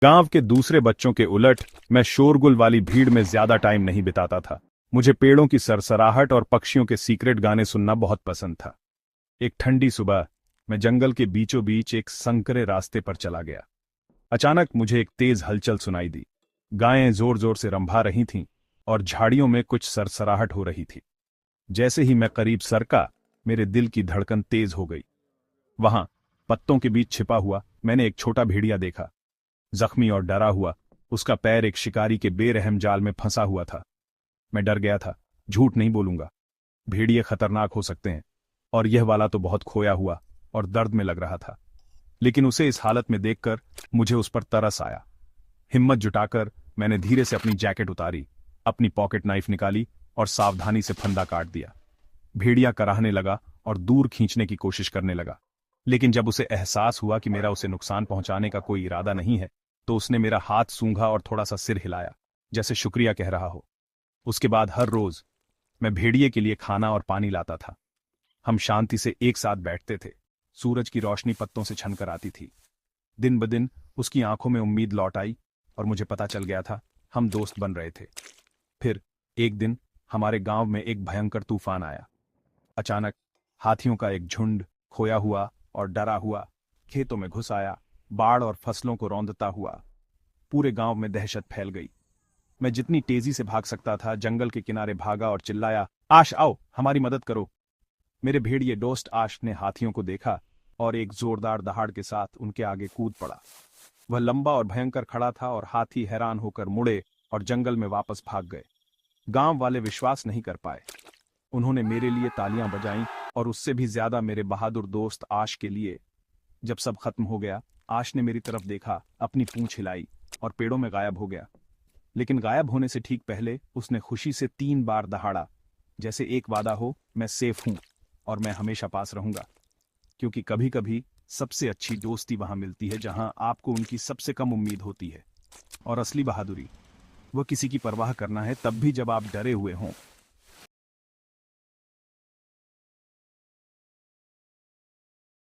गांव के दूसरे बच्चों के उलट मैं शोरगुल वाली भीड़ में ज्यादा टाइम नहीं बिताता था। मुझे पेड़ों की सरसराहट और पक्षियों के सीक्रेट गाने सुनना बहुत पसंद था। एक ठंडी सुबह मैं जंगल के बीचों बीच एक संकरे रास्ते पर चला गया। अचानक मुझे एक तेज हलचल सुनाई दी। गायें जोर जोर से रंभा रही थीं और झाड़ियों में कुछ सरसराहट हो रही थी। जैसे ही मैं करीब सरका, मेरे दिल की धड़कन तेज हो गई। वहां पत्तों के बीच छिपा हुआ मैंने एक छोटा भेड़िया देखा। जख्मी और डरा हुआ, उसका पैर एक शिकारी के बेरहम जाल में फंसा हुआ था। मैं डर गया था। झूठ नहीं बोलूंगा, भेड़िए खतरनाक हो सकते हैं, और यह वाला तो बहुत खोया हुआ और दर्द में लग रहा था। लेकिन उसे इस हालत में देखकर मुझे उस पर तरस आया। हिम्मत जुटाकर मैंने धीरे से अपनी जैकेट उतारी, अपनी पॉकेट नाइफ निकाली और सावधानी से फंदा काट दिया। भेड़िया कराहने लगा और दूर खींचने की कोशिश करने लगा। लेकिन जब उसे एहसास हुआ कि मेरा उसे नुकसान पहुंचाने का कोई इरादा नहीं है, तो उसने मेरा हाथ सूंघा और थोड़ा सा सिर हिलाया, जैसे शुक्रिया कह रहा हो। उसके बाद हर रोज मैं भेड़िए के लिए खाना और पानी लाता था। हम शांति से एक साथ बैठते थे। सूरज की रोशनी पत्तों से छनकर आती थी। दिन ब दिन उसकी आंखों में उम्मीद लौट आई और मुझे पता चल गया था हम दोस्त बन रहे थे। फिर एक दिन हमारे गांव में एक भयंकर तूफान आया। अचानक हाथियों का एक झुंड खोया हुआ और डरा हुआ खेतों में घुस आया। बाढ़ और फसलों को रौंदता हुआ पूरे गांव में दहशत फैल गई। मैं जितनी तेजी से भाग सकता था जंगल के किनारे भागा और चिल्लाया, आश आओ, हमारी मदद करो। मेरे भेड़िए दोस्त आश ने हाथियों को देखा और एक जोरदार दहाड़ के साथ उनके आगे कूद पड़ा। वह लंबा और भयंकर खड़ा था और हाथी हैरान होकर मुड़े और जंगल में वापस भाग गए। गांव वाले विश्वास नहीं कर पाए। उन्होंने मेरे लिए तालियां बजाईं और उससे भी ज्यादा मेरे बहादुर दोस्त आश के लिए। जब सब खत्म हो गया, आश ने मेरी तरफ देखा, अपनी पूंछ हिलाई और पेड़ों में गायब हो गया। लेकिन गायब होने से ठीक पहले उसने खुशी से 3 बार दहाड़ा, जैसे एक वादा हो, मैं सेफ हूं और मैं हमेशा पास रहूंगा। क्योंकि कभी कभी सबसे अच्छी दोस्ती वहां मिलती है जहां आपको उनकी सबसे कम उम्मीद होती है। और असली बहादुरी, वह किसी की परवाह करना है तब भी जब आप डरे हुए हों।